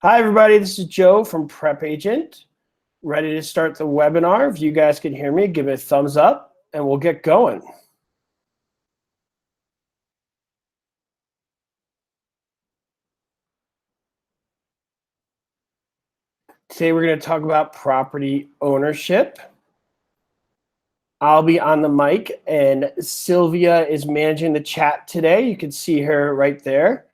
Hi, everybody. This is Joe from PrepAgent. Ready to start the webinar. If you guys can hear me, give it a thumbs up, and we'll get going. Today, we're going to talk about property ownership. I'll be on the mic, and Sylvia is managing the chat today. You can see her right there.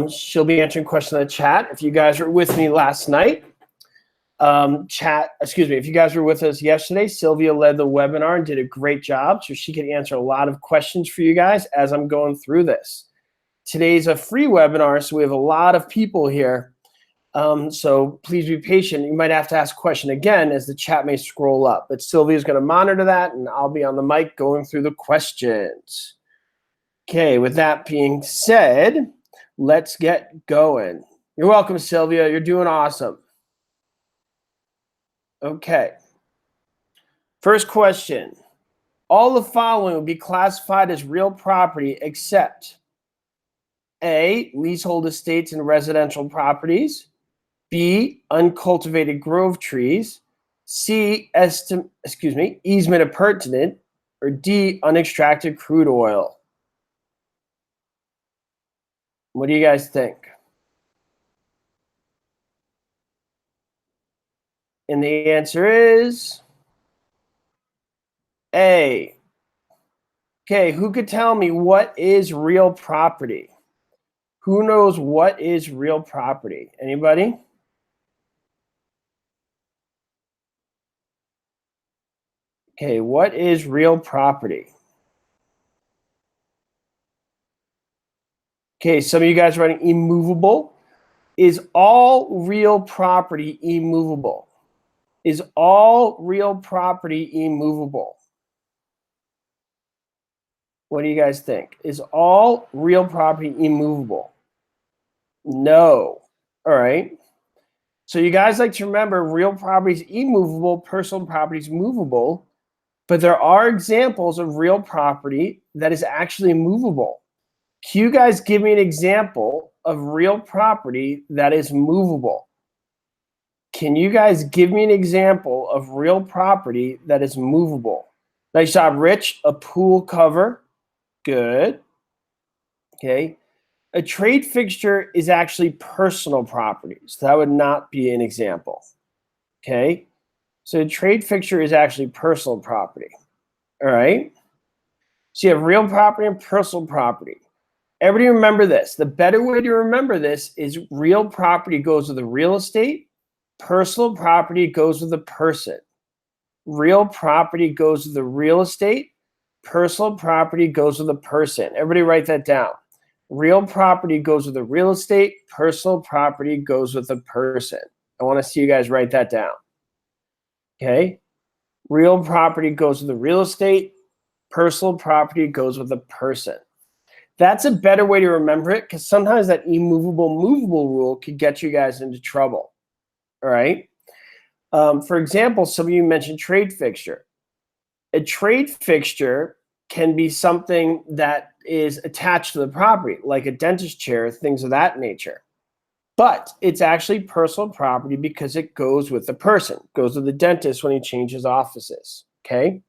She'll be answering questions in the chat. If you guys were with me last night, if you guys were with us yesterday, Sylvia led the webinar and did a great job, so she could answer a lot of questions for you guys as I'm going through this. Today's a free webinar, so we have a lot of people here. So please be patient. You might have to ask a question again as the chat may scroll up, but Sylvia's going to monitor that, and I'll be on the mic going through the questions. Okay, with that being said, let's get going. You're welcome, Sylvia. You're doing awesome. Okay. First question. All the following will be classified as real property except A, leasehold estates and residential properties, B, uncultivated grove trees, C, easement of pertinent, or D, unextracted crude oil. What do you guys think? And the answer is A. Okay, who could tell me what is real property? Who knows what is real property? Anybody? Okay, what is real property? Okay, some of you guys are writing immovable. Is all real property immovable? Is all real property immovable? What do you guys think? Is all real property immovable? No. All right. So you guys like to remember real property is immovable, personal property is movable, but there are examples of real property that is actually movable. Can you guys give me an example of real property that is movable? Can you guys give me an example of real property that is movable? Nice job, Rich. A pool cover. Good. Okay. A trade fixture is actually personal property. So that would not be an example. Okay. So a trade fixture is actually personal property. All right. So you have real property and personal property. Everybody remember this. The better way to remember this is real property goes with the real estate. Personal property goes with the person. Real property goes with the real estate. Personal property goes with the person. Everybody write that down. Real property goes with the real estate. Personal property goes with the person. I want to see you guys write that down. Okay? Real property goes with the real estate. Personal property goes with the person. That's a better way to remember it because sometimes that immovable, movable rule could get you guys into trouble. All right? For example, some of you mentioned trade fixture. A trade fixture can be something that is attached to the property, like a dentist chair, things of that nature. But it's actually personal property because it goes with the person, goes with the dentist when he changes offices, okay?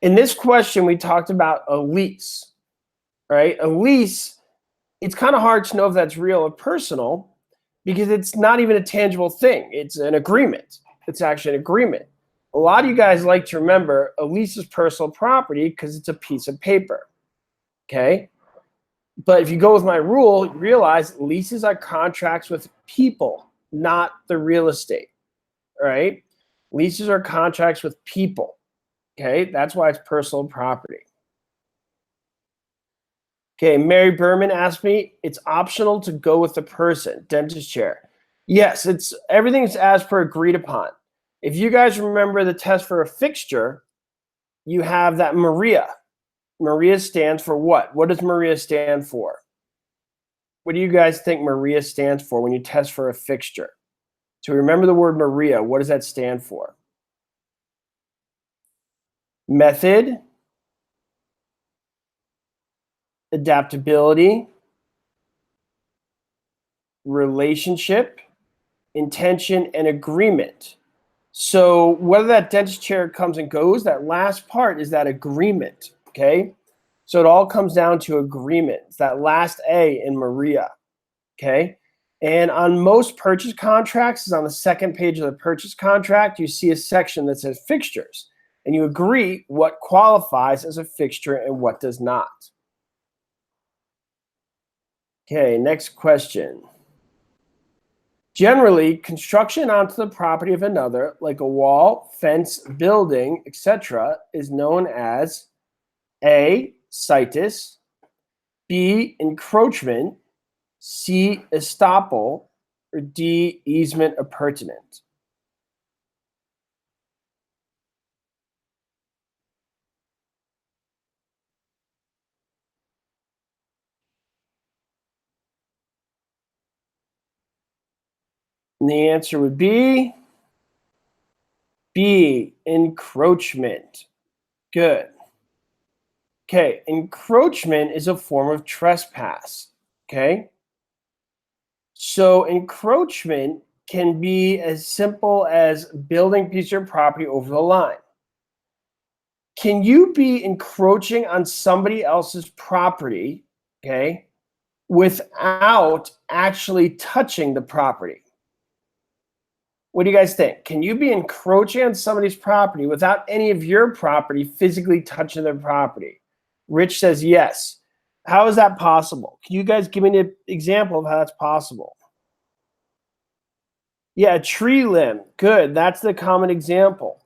In this question, we talked about a lease, right? A lease, it's kind of hard to know if that's real or personal because it's not even a tangible thing. It's an agreement. It's actually an agreement. A lot of you guys like to remember a lease is personal property because it's a piece of paper, okay? But if you go with my rule, you realize leases are contracts with people, not the real estate, all right? Leases are contracts with people, okay? That's why it's personal property. Okay, Mary Berman asked me, it's optional to go with the person, dentist chair. Yes, everything's as per agreed upon. If you guys remember the test for a fixture, you have that Maria. Maria stands for what? What does Maria stand for? What do you guys think Maria stands for when you test for a fixture? So remember the word Maria. What does that stand for? Method, adaptability, relationship, intention, and agreement. So whether that dentist chair comes and goes, that last part is that agreement, okay? So it all comes down to agreement. It's that last A in Maria, okay? And on most purchase contracts, is on the second page of the purchase contract, you see a section that says fixtures, and you agree what qualifies as a fixture and what does not. Okay, next question. Generally, construction onto the property of another, like a wall, fence, building, etc., is known as A, situs, B, encroachment, C, estoppel, or D, easement of pertinence. And the answer would be B, encroachment. Good. Okay, encroachment is a form of trespass. Okay. So encroachment can be as simple as building a piece of your property over the line. Can you be encroaching on somebody else's property, okay, without actually touching the property? What do you guys think? Can you be encroaching on somebody's property without any of your property physically touching their property? Rich says yes. How is that possible? Can you guys give me an example of how that's possible? Yeah, a tree limb. Good. That's the common example.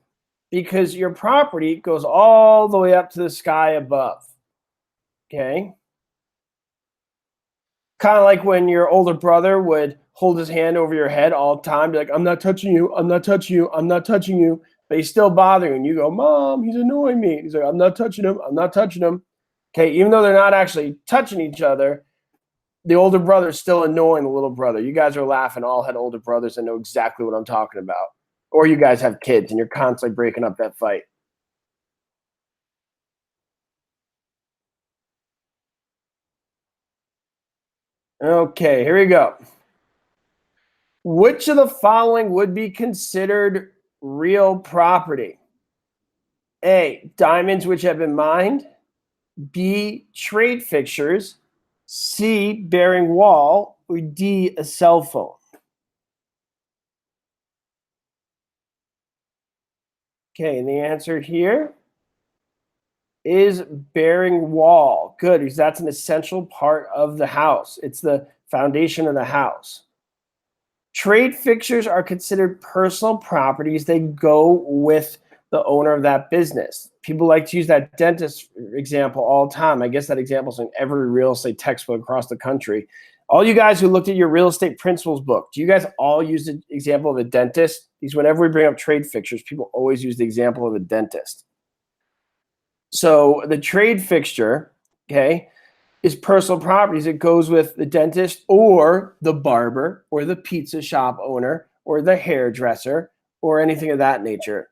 Because your property goes all the way up to the sky above. Okay? Kind of like when your older brother would hold his hand over your head all the time, be like, I'm not touching you, I'm not touching you, I'm not touching you. But he's still bothering you. And you go, Mom, he's annoying me. He's like, I'm not touching him, I'm not touching him. Okay, even though they're not actually touching each other, the older brother is still annoying the little brother. You guys are laughing, all had older brothers and know exactly what I'm talking about. Or you guys have kids and you're constantly breaking up that fight. Okay, here we go. Which of the following would be considered real property? A, diamonds which have been mined. B, trade fixtures. C, bearing wall. Or D, a cell phone. Okay, and the answer here is bearing wall. Good, because that's an essential part of the house. It's the foundation of the house. Trade fixtures are considered personal properties. They go with the owner of that business. People like to use that dentist example all the time. I guess that example is in every real estate textbook across the country. All you guys who looked at your real estate principles book, do you guys all use the example of a dentist? Because whenever we bring up trade fixtures, people always use the example of a dentist. So the trade fixture, okay, is personal properties. It goes with the dentist or the barber or the pizza shop owner or the hairdresser or anything of that nature.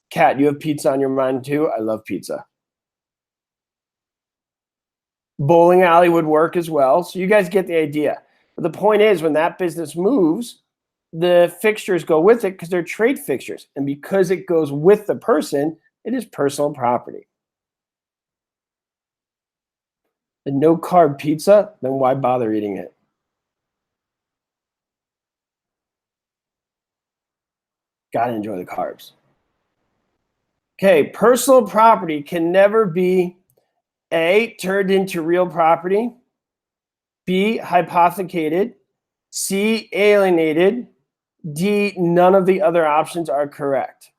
Kat, you have pizza on your mind too? I love pizza. Bowling alley would work as well. So you guys get the idea. But the point is, when that business moves, the fixtures go with it because they're trade fixtures. And because it goes with the person, it is personal property. The no carb pizza, then why bother eating it? Gotta enjoy the carbs. Okay, personal property can never be A, turned into real property, B, hypothecated, C, alienated, D, none of the other options are correct.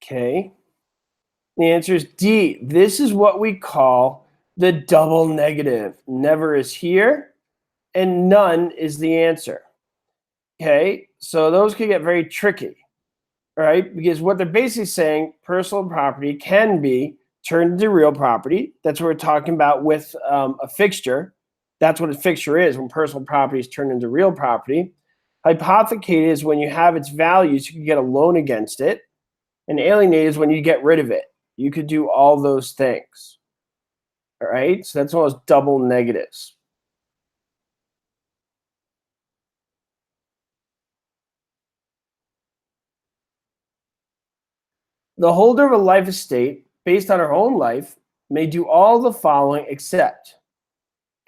Okay, the answer is D. This is what we call the double negative. Never is here, and none is the answer. Okay, so those can get very tricky, right? Because what they're basically saying, personal property can be turned into real property. That's what we're talking about with a fixture. That's what a fixture is when personal property is turned into real property. Hypothecated is when you have its values, you can get a loan against it. And alienate is when you get rid of it. You could do all those things. All right, so that's almost double negatives. The holder of a life estate, based on her own life, may do all the following except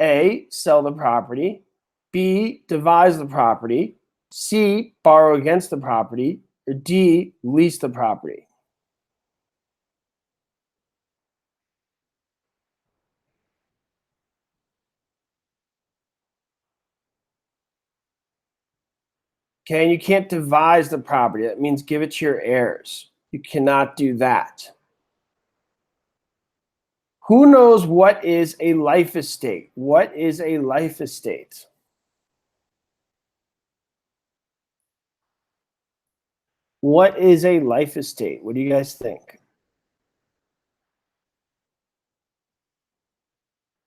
A, sell the property, B, devise the property, C, borrow against the property, or D, lease the property. Okay, and you can't devise the property. That means give it to your heirs. You cannot do that. Who knows what is a life estate? What is a life estate? What is a life estate? What do you guys think?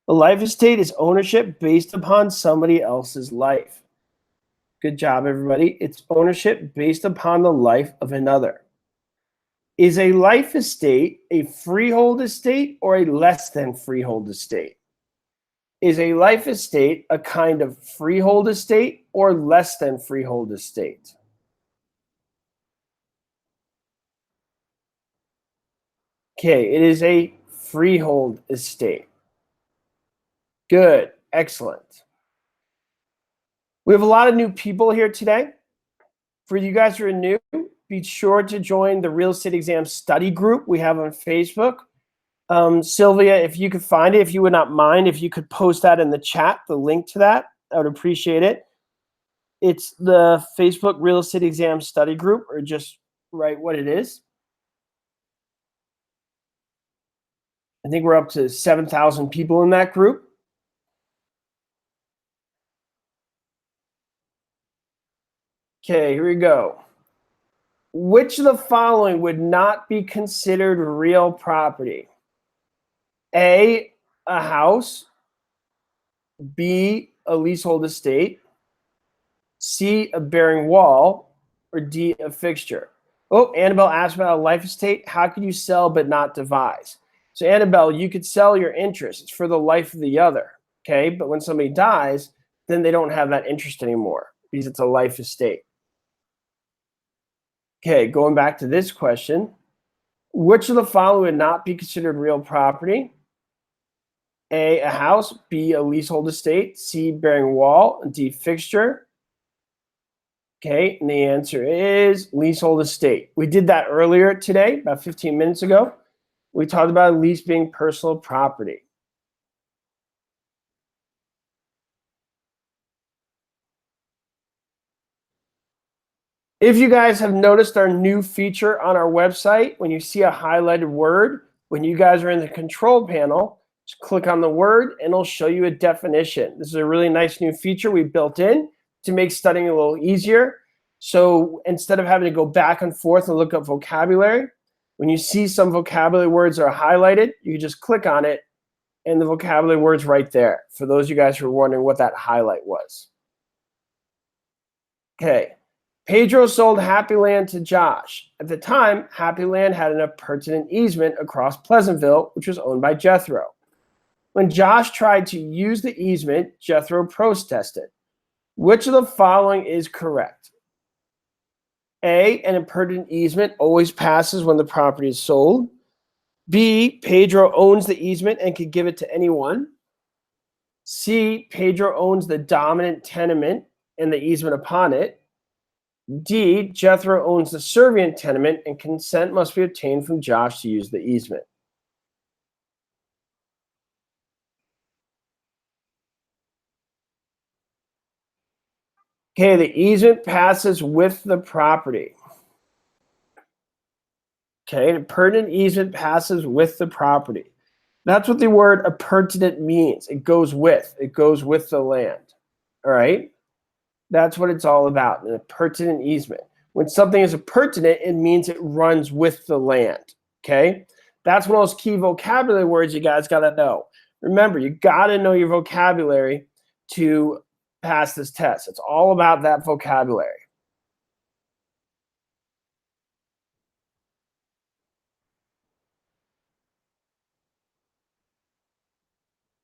A life estate is ownership based upon somebody else's life. Good job, everybody. It's ownership based upon the life of another. Is a life estate a freehold estate or a less than freehold estate? Is a life estate a kind of freehold estate or less than freehold estate? Okay, it is a freehold estate. Good, excellent. We have a lot of new people here today. For you guys who are new, be sure to join the real estate exam study group we have on Facebook. Sylvia, if you could find it, if you would not mind, if you could post that in the chat, the link to that, I would appreciate it. It's the Facebook real estate exam study group, or just write what it is. I think we're up to 7,000 people in that group. Okay, here we go. Which of the following would not be considered real property? A house, B, a leasehold estate, C, a bearing wall, or D, a fixture? Oh, Annabelle asked about a life estate. How could you sell but not devise? So Annabelle, you could sell your interest. It's for the life of the other, okay? But when somebody dies, then they don't have that interest anymore because it's a life estate. Okay, going back to this question. Which of the following would not be considered real property? A house, B, a leasehold estate, C, bearing wall, D, fixture. Okay, and the answer is leasehold estate. We did that earlier today, about 15 minutes ago. We talked about a lease being personal property. If you guys have noticed our new feature on our website, when you see a highlighted word, when you guys are in the control panel, just click on the word and it'll show you a definition. This is a really nice new feature we built in to make studying a little easier. So instead of having to go back and forth and look up vocabulary, when you see some vocabulary words are highlighted, you can just click on it and the vocabulary word's right there. For those of you guys who are wondering what that highlight was. Okay. Pedro sold Happy Land to Josh. At the time, Happy Land had an appurtenant easement across Pleasantville, which was owned by Jethro. When Josh tried to use the easement, Jethro protested. Which of the following is correct? A, an appurtenant easement always passes when the property is sold. B, Pedro owns the easement and could give it to anyone. C, Pedro owns the dominant tenement and the easement upon it. D, Jethro owns the servient tenement and consent must be obtained from Josh to use the easement. Okay, the easement passes with the property. Okay, an appurtenant easement passes with the property. That's what the word appurtenant means. It goes with the land. All right? That's what it's all about, an appurtenant easement. When something is appurtenant, it means it runs with the land, okay? That's one of those key vocabulary words you guys got to know. Remember, you got to know your vocabulary to pass this test. It's all about that vocabulary.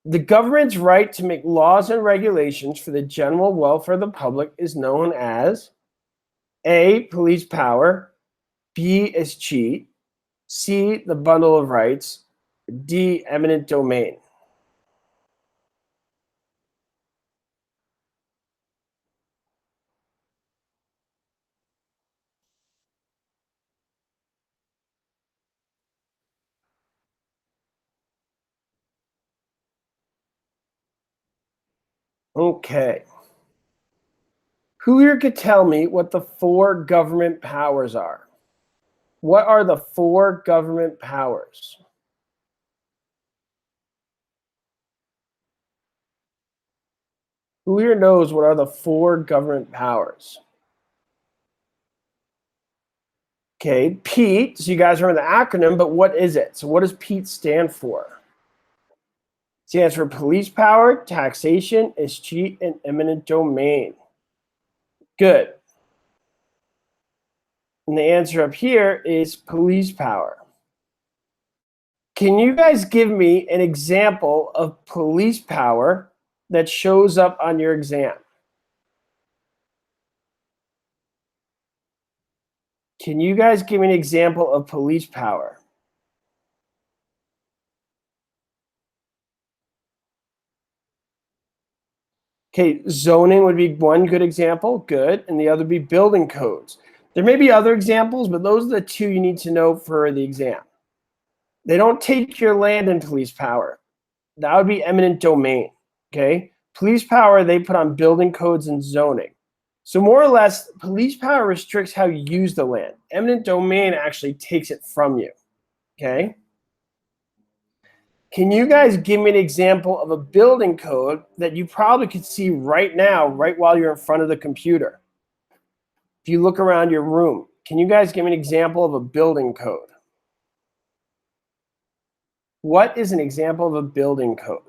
The government's right to make laws and regulations for the general welfare of the public is known as A, police power, B, escheat, C, the bundle of rights, D, eminent domain. Okay. Who here could tell me what the 4 government powers are? What are the 4 government powers? Who here knows what are the 4 government powers? Okay, Pete. So you guys remember the acronym, but what is it? So what does Pete stand for? It stands for police power, taxation, escheat, and eminent domain. Good. And the answer up here is police power. Can you guys give me an example of police power that shows up on your exam? Can you guys give me an example of police power? Okay, zoning would be one good example, good, and the other would be building codes. There may be other examples, but those are the 2 you need to know for the exam. They don't take your land in police power. That would be eminent domain, okay? Police power, they put on building codes and zoning. So more or less, police power restricts how you use the land. Eminent domain actually takes it from you, okay? Can you guys give me an example of a building code that you probably could see right now, right while you're in front of the computer? If you look around your room, can you guys give me an example of a building code? What is an example of a building code?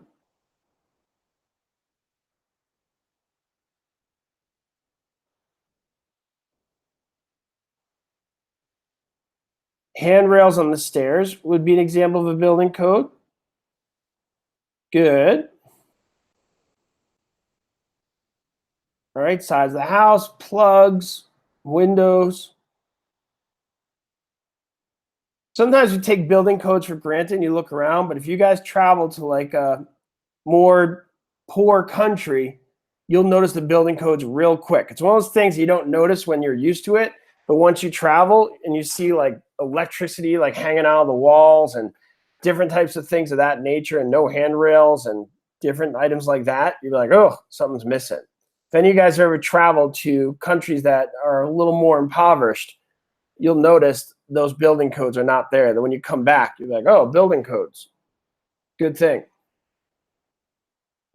Handrails on the stairs would be an example of a building code. Good. All right, size of the house, plugs, windows. Sometimes we take building codes for granted and you look around, but if you guys travel to like a more poor country, you'll notice the building codes real quick. It's one of those things you don't notice when you're used to it, but once you travel and you see like electricity like hanging out of the walls and different types of things of that nature and no handrails and different items like that, you're like, oh, something's missing. If any of you guys ever traveled to countries that are a little more impoverished, you'll notice those building codes are not there. Then when you come back, you're like, oh, building codes. Good thing.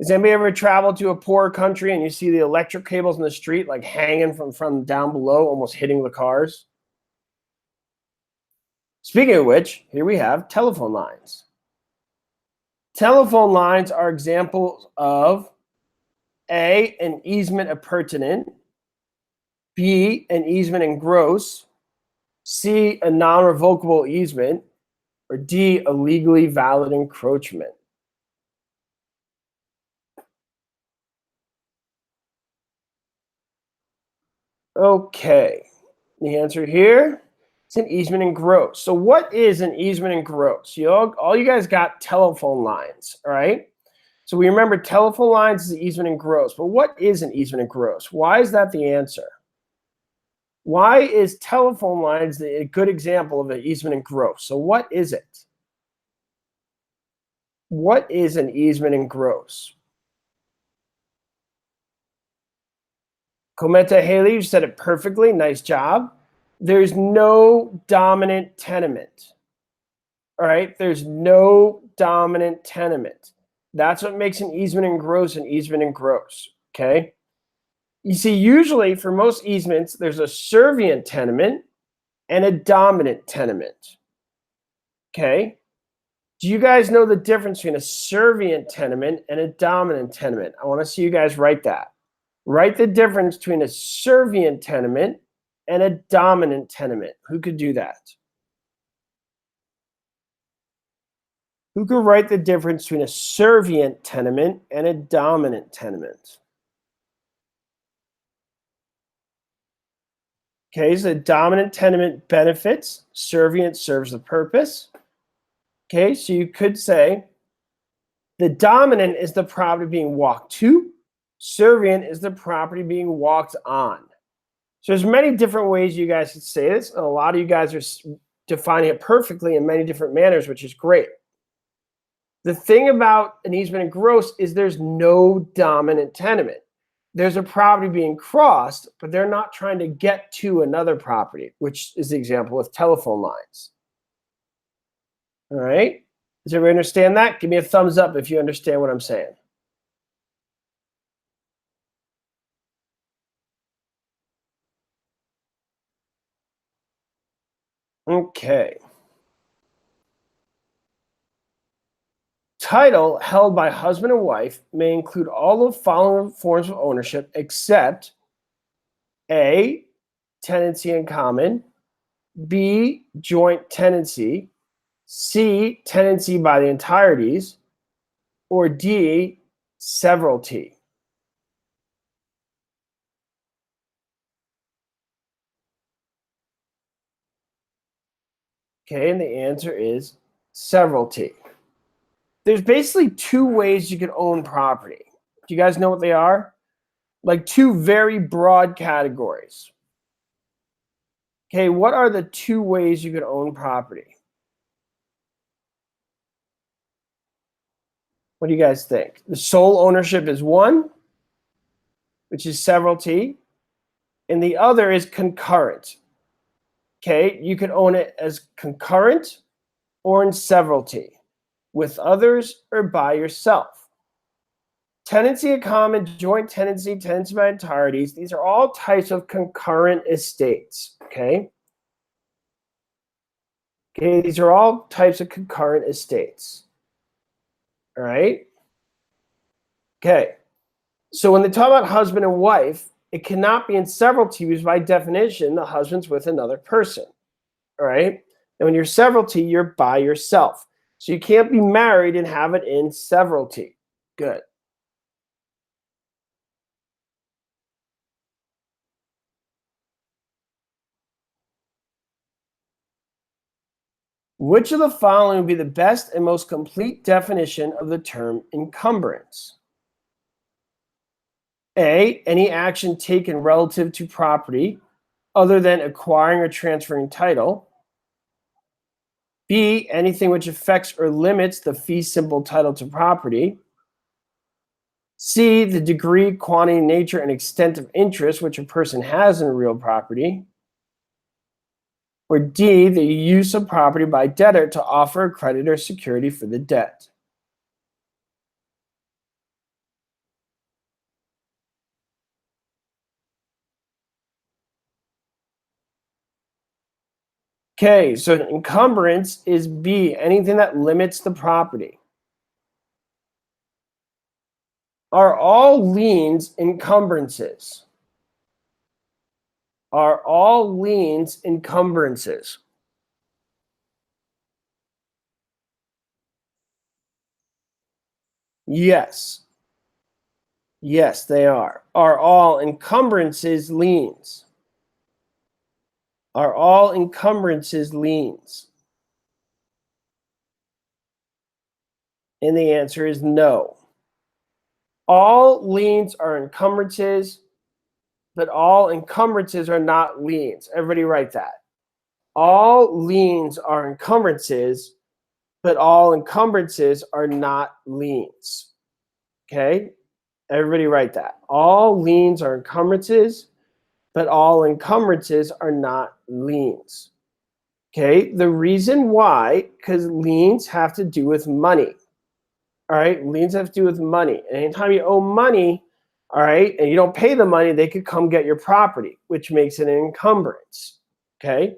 Has anybody ever traveled to a poor country and you see the electric cables in the street like hanging from down below, almost hitting the cars? Speaking of which, here we have telephone lines. Telephone lines are examples of A, an easement of pertinent, B, an easement in gross, C, a non-revocable easement, or D, a legally valid encroachment. Okay, the answer here is an easement in gross. So what is an easement in gross? All you guys got telephone lines, all right? So we remember telephone lines is an easement in gross, but what is an easement in gross? Why is that the answer? Why is telephone lines a good example of an easement in gross? So what is it? What is an easement in gross? Cometa Haley, you said it perfectly. Nice job. There's no dominant tenement. All right, there's no dominant tenement. That's what makes an easement in gross an easement in gross. Okay. You see, usually for most easements, there's a servient tenement and a dominant tenement. Okay. Do you guys know the difference between a servient tenement and a dominant tenement? I want to see you guys write that. Write the difference between a servient tenement and a dominant tenement. Who could do that? Who could write the difference between a servient tenement and a dominant tenement? Okay, so the dominant tenement benefits, servient serves the purpose. Okay, so you could say the dominant is the property being walked to, servient is the property being walked on. So there's many different ways you guys could say this, and a lot of you guys are defining it perfectly in many different manners, which is great. The thing about an easement and gross is there's no dominant tenement. There's a property being crossed, but they're not trying to get to another property, which is the example with telephone lines. All right? Does everybody understand that? Give me a thumbs up if you understand what I'm saying. Okay. Title held by husband and wife may include all the following forms of ownership except A, tenancy in common, B, joint tenancy, C, tenancy by the entireties, or D, severalty. Okay, and the answer is severalty. There's basically two ways you can own property. Do you guys know what they are? Like two very broad categories. Okay, what are the two ways you can own property? What do you guys think? The sole ownership is one, which is severalty, and the other is concurrent. Okay, you can own it as concurrent or in severalty, with others or by yourself. Tenancy in common, joint tenancy, tenancy by entireties, these are all types of concurrent estates, okay? Okay, these are all types of concurrent estates, all right? Okay, so when they talk about husband and wife, it cannot be in severalty because by definition, the husband's with another person, all right? And when you're severalty, you're by yourself. So you can't be married and have it in severalty. Good. Which of the following would be the best and most complete definition of the term encumbrance? A, any action taken relative to property other than acquiring or transferring title. B, anything which affects or limits the fee simple title to property. C, the degree, quantity, nature, and extent of interest which a person has in real property. Or D, the use of property by debtor to offer a creditor security for the debt. Okay, so an encumbrance is B, anything that limits the property. Are all liens encumbrances? Are all liens encumbrances? Yes. Yes, they are. Are all encumbrances liens? Are all encumbrances liens? And the answer is no. All liens are encumbrances, but all encumbrances are not liens. Everybody write that. All liens are encumbrances, but all encumbrances are not liens. Okay? Everybody write that. All liens are encumbrances, but all encumbrances are not liens. Okay? The reason why, because liens have to do with money. All right? Liens have to do with money. And anytime you owe money, all right, and you don't pay the money, they could come get your property, which makes it an encumbrance. Okay?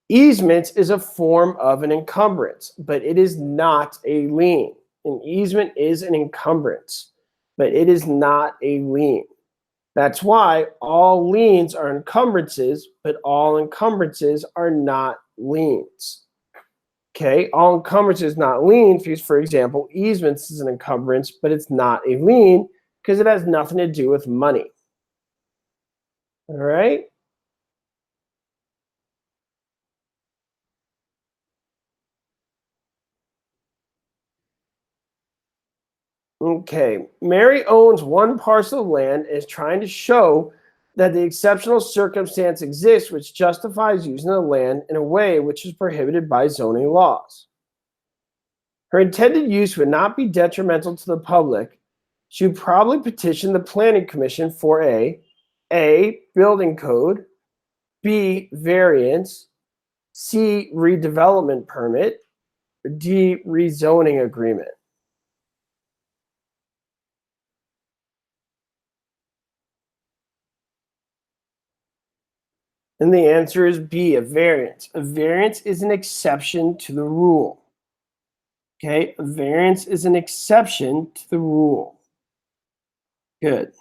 Easements is a form of an encumbrance, but it is not a lien. An easement is an encumbrance, but it is not a lien. That's why all liens are encumbrances, but all encumbrances are not liens. Okay, all encumbrance is not lien because, for example, easements is an encumbrance, but it's not a lien because it has nothing to do with money. All right. Okay, Mary owns one parcel of land and is trying to show that the exceptional circumstance exists which justifies using the land in a way which is prohibited by zoning laws. Her intended use would not be detrimental to the public. She would probably petition the Planning Commission for A, building code, B, variance, C, redevelopment permit, or D, rezoning agreement. And the answer is B, a variance. A variance is an exception to the rule. Okay, a variance is an exception to the rule. Good.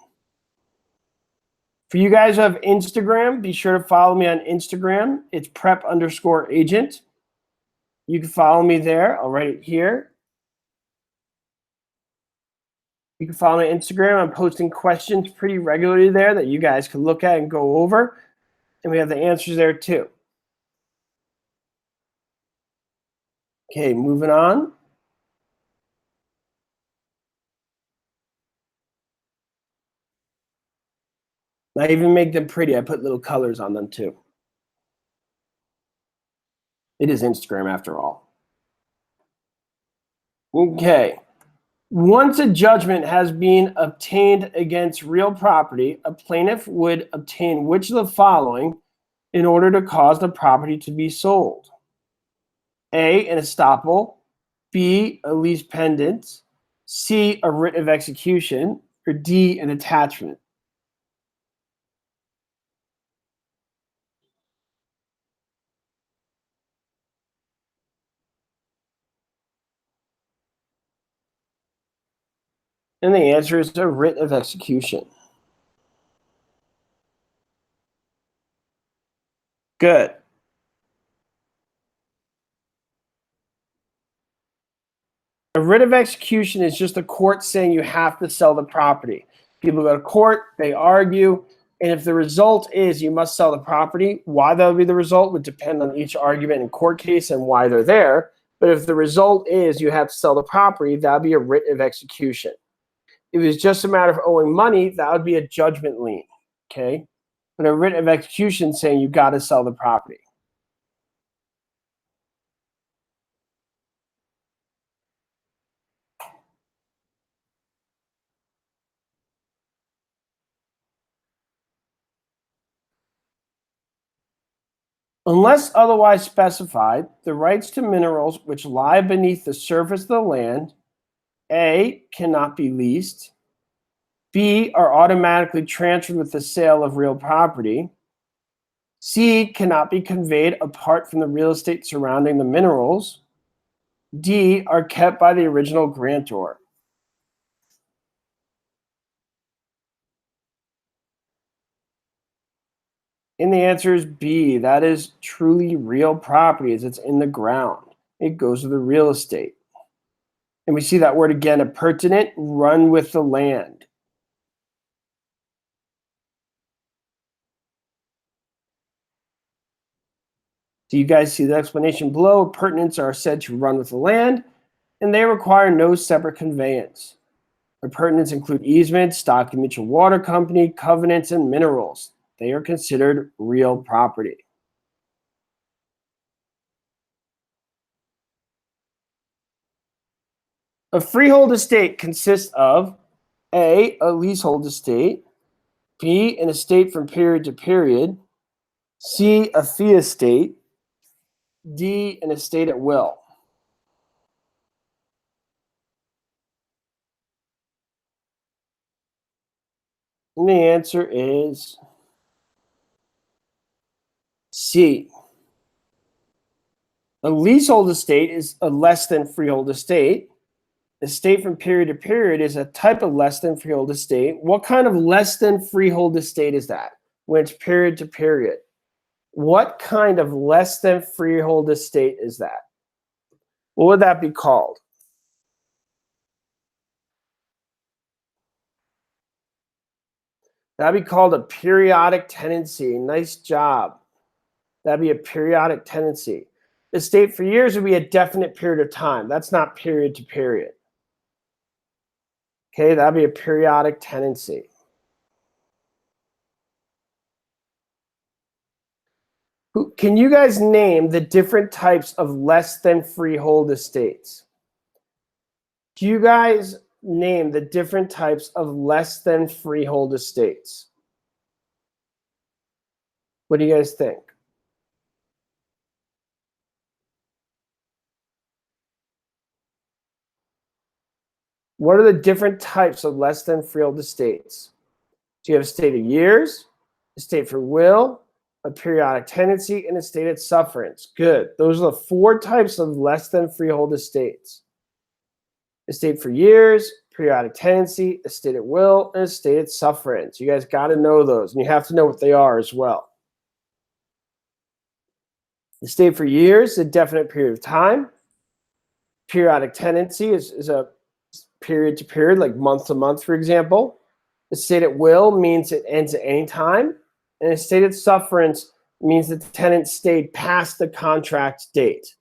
For you guys who have Instagram, be sure to follow me on Instagram. It's prep_agent. You can follow me there. I'll write it here. You can follow me on Instagram. I'm posting questions pretty regularly there that you guys can look at and go over. And we have the answers there too. Okay, moving on. I even make them pretty. I put little colors on them too. It is Instagram after all. Okay. Once a judgment has been obtained against real property, a plaintiff would obtain which of the following in order to cause the property to be sold? A, an estoppel, B, a lease pendant, C, a writ of execution, or D, an attachment. And the answer is a writ of execution. Good. A writ of execution is just a court saying you have to sell the property. People go to court, they argue, and if the result is you must sell the property, why that would be the result would depend on each argument and court case and why they're there. But if the result is you have to sell the property, that would be a writ of execution. If it's just a matter of owing money, that would be a judgment lien. Okay. But a writ of execution saying you got to sell the property. Unless otherwise specified, the rights to minerals which lie beneath the surface of the land, A, cannot be leased, B, are automatically transferred with the sale of real property, C, cannot be conveyed apart from the real estate surrounding the minerals, D, are kept by the original grantor. And the answer is B. That is truly real property as it's in the ground. It goes with the real estate. And we see that word again, a pertinent, run with the land. So you guys see the explanation below. Pertinents are said to run with the land, and they require no separate conveyance. Pertinents include easements, stock and mutual water company, covenants, and minerals. They are considered real property. A freehold estate consists of A, a leasehold estate, B, an estate from period to period, C, a fee estate, D, an estate at will. And the answer is C. A leasehold estate is a less than freehold estate. Estate from period to period is a type of less than freehold estate. What kind of less than freehold estate is that when it's period to period? What kind of less than freehold estate is that? What would that be called? That'd be called a periodic tenancy. Nice job. That'd be a periodic tenancy. Estate for years would be a definite period of time. That's not period to period. Okay, that'd be a periodic tenancy. Can you guys name the different types of less than freehold estates? Do you guys name the different types of less than freehold estates? What do you guys think? What are the different types of less than freehold estates? Do you have estate of years, estate for will, a periodic tenancy, and estate at sufferance? Good. Those are the 4 types of less than freehold estates. Estate for years, periodic tenancy, estate at will, and estate at sufferance. You guys got to know those, and you have to know what they are as well. Estate for years, a definite period of time. Periodic tenancy is a period to period, like month to month, for example. Estate at will means it ends at any time. And estate at sufferance means that the tenant stayed past the contract date.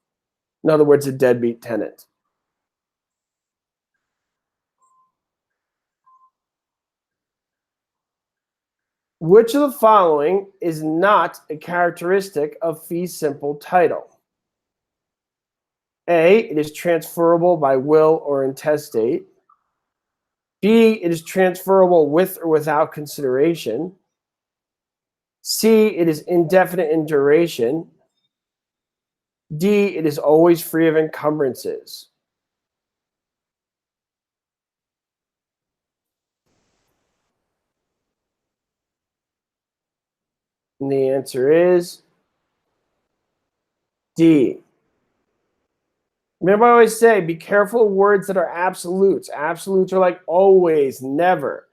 In other words, a deadbeat tenant. Which of the following is not a characteristic of fee simple title? A, it is transferable by will or intestate. B, it is transferable with or without consideration. C, it is indefinite in duration. D, it is always free of encumbrances. And the answer is D. Remember, I always say, be careful of words that are absolutes. Absolutes are like always, never.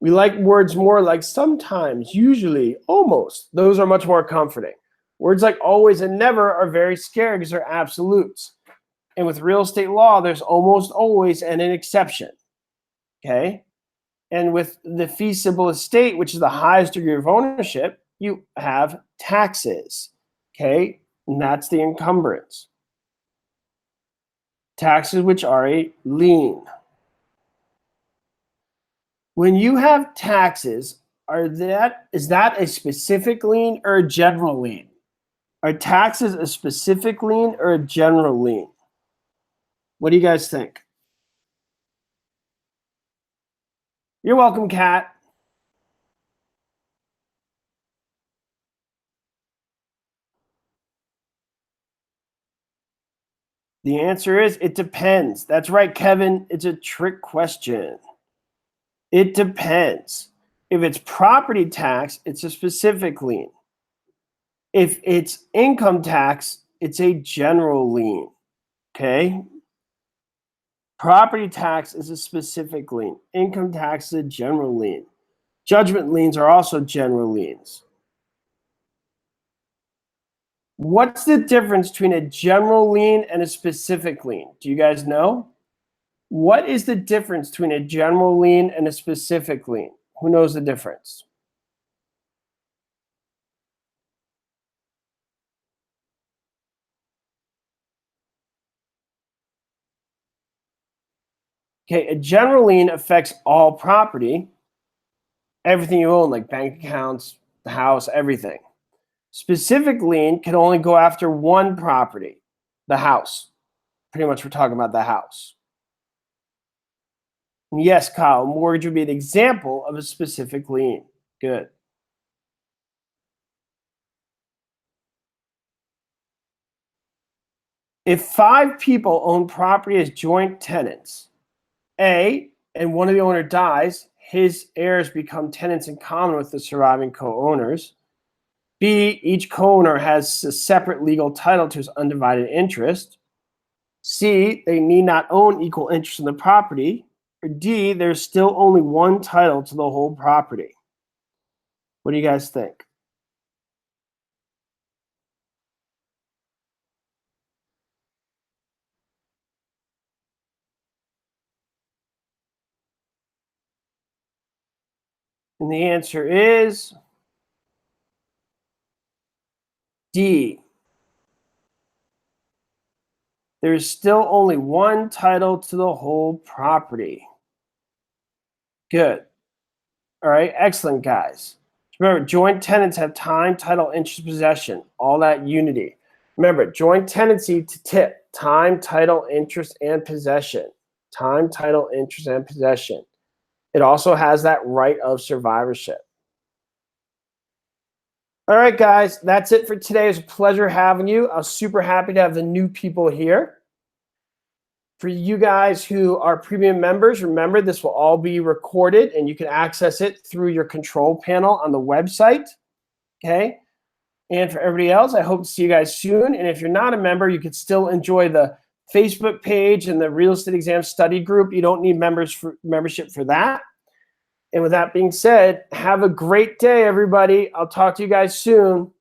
We like words more like sometimes, usually, almost. Those are much more comforting. Words like always and never are very scary because they're absolutes. And with real estate law, there's almost always an exception. Okay? And with the fee simple estate, which is the highest degree of ownership, you have taxes. Okay? And that's the encumbrance. Taxes which are a lien. When you have taxes, is that a specific lien or a general lien? Are taxes a specific lien or a general lien? What do you guys think? You're welcome, Kat. The answer is it depends. That's right, Kevin. It's a trick question. It depends. If it's property tax, it's a specific lien. If it's income tax, it's a general lien. Okay? Property tax is a specific lien. Income tax is a general lien. Judgment liens are also general liens. What's the difference between a general lien and a specific lien? Do you guys know? What is the difference between a general lien and a specific lien? Who knows the difference? Okay, a general lien affects all property, everything you own, like bank accounts, the house, everything. Specific lien can only go after one property, the house. Pretty much we're talking about the house. And yes, Kyle, mortgage would be an example of a specific lien. Good. If 5 people own property as joint tenants, A, and one of the owner dies, his heirs become tenants in common with the surviving co-owners. B, each co-owner has a separate legal title to his undivided interest. C, they need not own equal interest in the property. Or D, there's still only one title to the whole property. What do you guys think? And the answer is D. There's still only one title to the whole property. Good. All right, excellent, guys. Remember, joint tenants have time, title, interest, possession, all that unity. Remember, joint tenancy to tip, time, title, interest, and possession. Time, title, interest, and possession. It also has that right of survivorship. All right, guys, that's it for today. It was a pleasure having you. I was super happy to have the new people here. For you guys who are premium members, remember this will all be recorded and you can access it through your control panel on the website. Okay. And for everybody else, I hope to see you guys soon. And if you're not a member, you can still enjoy the Facebook page and the real estate exam study group. You don't need membership for that. And with that being said, have a great day, everybody. I'll talk to you guys soon.